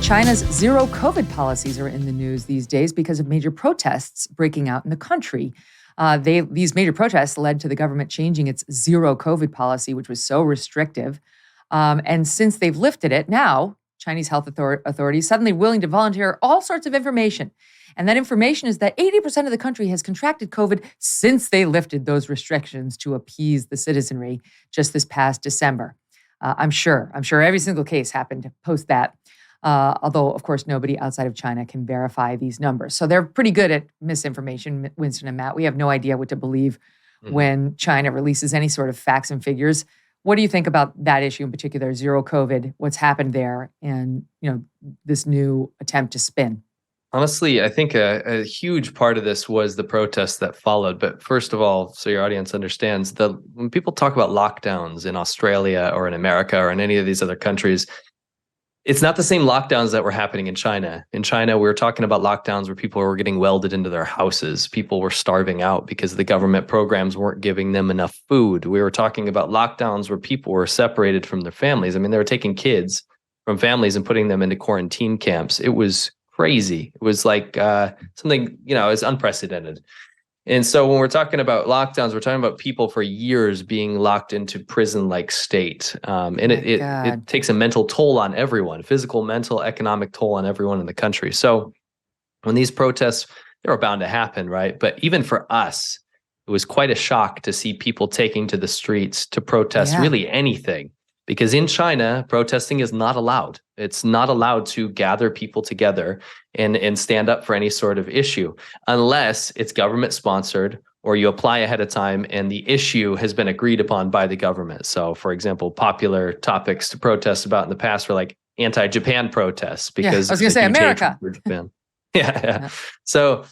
China's zero COVID policies are in the news these days because of major protests breaking out in the country. These major protests led to the government changing its zero COVID policy, which was so restrictive. And since they've lifted it, now Chinese health authorities suddenly willing to volunteer all sorts of information. And that information is that 80% of the country has contracted COVID since they lifted those restrictions to appease the citizenry just this past December. I'm sure every single case happened post that. Although, of course, nobody outside of China can verify these numbers. So they're pretty good at misinformation, Winston and Matt. We have no idea what to believe when China releases any sort of facts and figures. What do you think about that issue in particular, zero COVID, what's happened there, and this new attempt to spin? Honestly, I think a huge part of this was the protests that followed. But first of all, so your audience understands, when people talk about lockdowns in Australia or in America or in any of these other countries, it's not the same lockdowns that were happening in China. In China, we were talking about lockdowns where people were getting welded into their houses. People were starving out because the government programs weren't giving them enough food. We were talking about lockdowns where people were separated from their families. I mean, they were taking kids from families and putting them into quarantine camps. It was crazy. It was like something, it's unprecedented. And so when we're talking about lockdowns, we're talking about people for years being locked into prison-like state. And it takes a mental toll on everyone, physical, mental, economic toll on everyone in the country. So when these protests, they were bound to happen, right? But even for us, it was quite a shock to see people taking to the streets to protest really anything. Because in China, protesting is not allowed. It's not allowed to gather people together and stand up for any sort of issue unless it's government sponsored or you apply ahead of time and the issue has been agreed upon by the government. So, for example, popular topics to protest about in the past were like anti-Japan protests because I was going to say America. For Japan. Yeah. So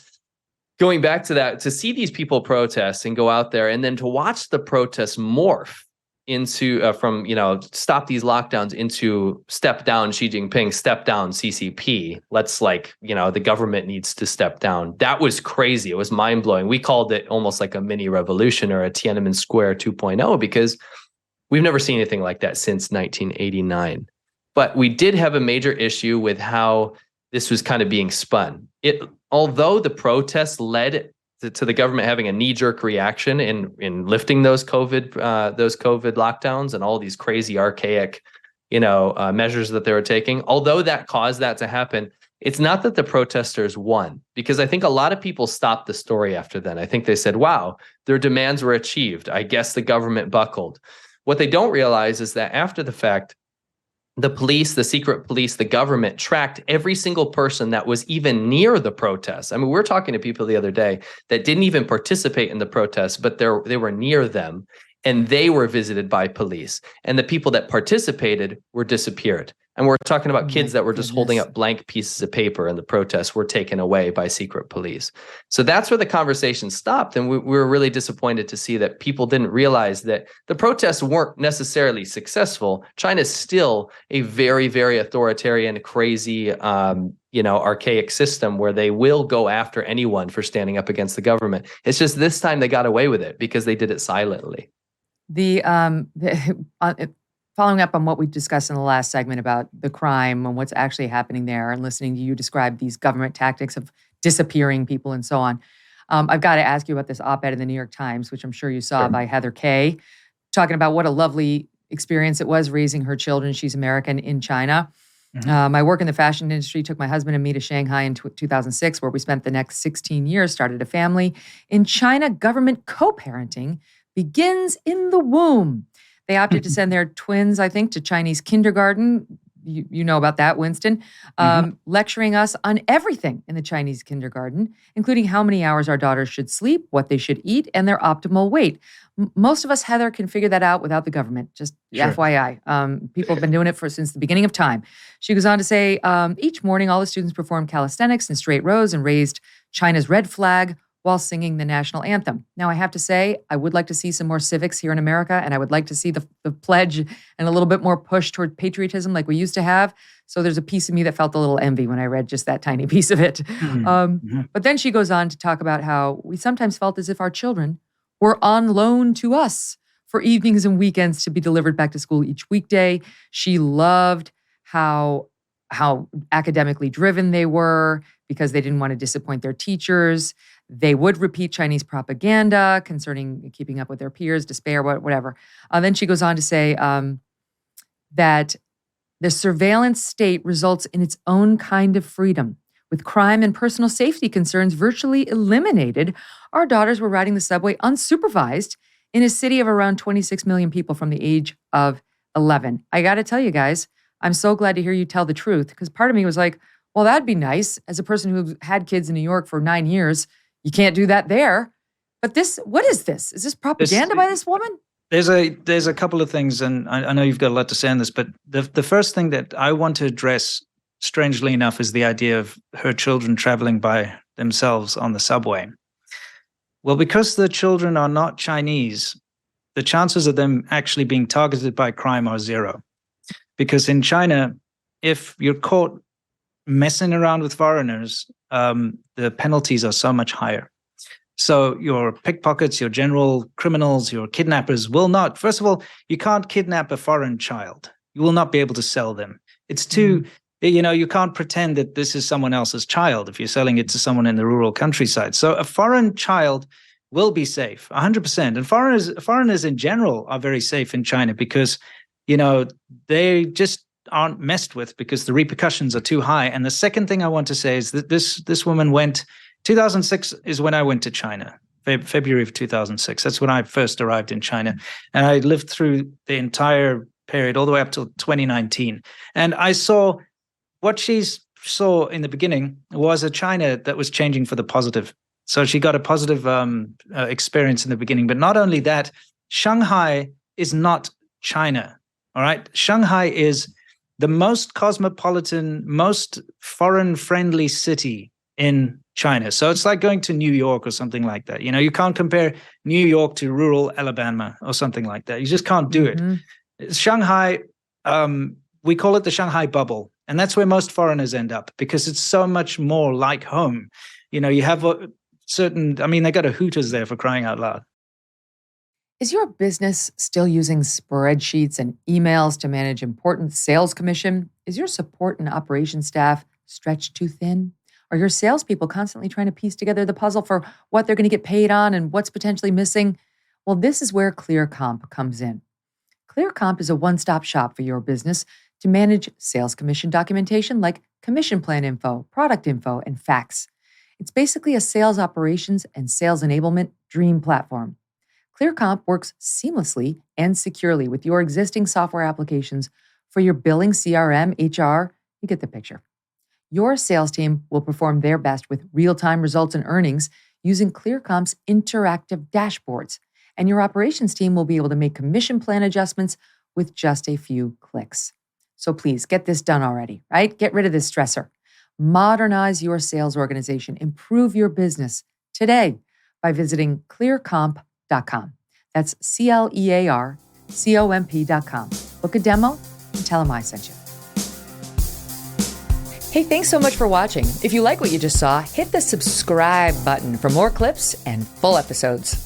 going back to that, to see these people protest and go out there and then to watch the protests morph into from stop these lockdowns into step down Xi Jinping, step down CCP. Let's the government needs to step down. That was crazy. It was mind blowing. We called it almost like a mini revolution or a Tiananmen Square 2.0 because we've never seen anything like that since 1989. But we did have a major issue with how this was kind of being spun. Although the protests led to the government having a knee-jerk reaction in lifting those COVID lockdowns and all these crazy archaic, measures that they were taking. Although that caused that to happen, it's not that the protesters won, because I think a lot of people stopped the story after then. I think they said, "Wow, their demands were achieved. I guess the government buckled." What they don't realize is that after the fact, the police, the secret police, the government tracked every single person that was even near the protests. I mean, we were talking to people the other day that didn't even participate in the protests, but they were near them, and they were visited by police. And the people that participated were disappeared. And we're talking about kids that were just holding up blank pieces of paper, and the protests were taken away by secret police. So that's where the conversation stopped. And we were really disappointed to see that people didn't realize that the protests weren't necessarily successful. China's still a very, very authoritarian, crazy, archaic system where they will go after anyone for standing up against the government. It's just this time they got away with it because they did it silently. Following up on what we discussed in the last segment about the crime and what's actually happening there, and listening to you describe these government tactics of disappearing people and so on, I've got to ask you about this op-ed in the New York Times, which I'm sure you saw, by Heather Kay, talking about what a lovely experience it was raising her children. She's American in China. My work in the fashion industry took my husband and me to Shanghai in 2006, where we spent the next 16 years, started a family. In China, government co-parenting begins in the womb. They opted to send their twins, I think, to Chinese kindergarten. You know about that, Winston. Lecturing us on everything in the Chinese kindergarten, including how many hours our daughters should sleep, what they should eat, and their optimal weight. Most of us, Heather, can figure that out without the government, just FYI. People have been doing it since the beginning of time. She goes on to say, each morning, all the students performed calisthenics in straight rows and raised China's red flag while singing the national anthem. Now, I have to say, I would like to see some more civics here in America, and I would like to see the pledge and a little bit more push toward patriotism like we used to have. So there's a piece of me that felt a little envy when I read just that tiny piece of it. But then she goes on to talk about how we sometimes felt as if our children were on loan to us for evenings and weekends to be delivered back to school each weekday. She loved how how academically driven they were because they didn't want to disappoint their teachers. They would repeat Chinese propaganda concerning keeping up with their peers, despair, whatever. Then she goes on to say that the surveillance state results in its own kind of freedom. With crime and personal safety concerns virtually eliminated, our daughters were riding the subway unsupervised in a city of around 26 million people from the age of 11. I got to tell you guys, I'm so glad to hear you tell the truth, because part of me was like, well, that'd be nice. As a person who had kids in New York for 9 years, you can't do that there. But this, what is this? Is this propaganda by this woman? There's a couple of things, and I know you've got a lot to say on this, but the first thing that I want to address, strangely enough, is the idea of her children traveling by themselves on the subway. Well, because the children are not Chinese, the chances of them actually being targeted by crime are zero. Because in China, if you're caught messing around with foreigners, the penalties are so much higher. So your pickpockets, your general criminals, your kidnappers will not. First of all, you can't kidnap a foreign child. You will not be able to sell them. It's too, you can't pretend that this is someone else's child if you're selling it to someone in the rural countryside. So a foreign child will be safe, 100%. And foreigners in general are very safe in China because, they just aren't messed with because the repercussions are too high. And the second thing I want to say is that this woman went, 2006 is when I went to China, February of 2006. That's when I first arrived in China. And I lived through the entire period all the way up till 2019. And I saw what she saw in the beginning was a China that was changing for the positive. So she got a positive experience in the beginning. But not only that, Shanghai is not China, all right? Shanghai is the most cosmopolitan, most foreign-friendly city in China. So it's like going to New York or something like that. You can't compare New York to rural Alabama or something like that. You just can't do it. Shanghai, we call it the Shanghai bubble. And that's where most foreigners end up because it's so much more like home. You have they got a Hooters there for crying out loud. Is your business still using spreadsheets and emails to manage important sales commission? Is your support and operations staff stretched too thin? Are your salespeople constantly trying to piece together the puzzle for what they're going to get paid on and what's potentially missing? Well, this is where Clearcomp comes in. Clearcomp is a one-stop shop for your business to manage sales commission documentation like commission plan info, product info, and facts. It's basically a sales operations and sales enablement dream platform. Clearcomp works seamlessly and securely with your existing software applications for your billing, CRM, HR. You get the picture. Your sales team will perform their best with real-time results and earnings using Clearcomp's interactive dashboards, and your operations team will be able to make commission plan adjustments with just a few clicks. So please get this done already, right? Get rid of this stressor. Modernize your sales organization. Improve your business today by visiting clearcomp.com. That's CLEARCOMP.com. Book a demo and tell them I sent you. Hey, thanks so much for watching. If you like what you just saw, hit the subscribe button for more clips and full episodes.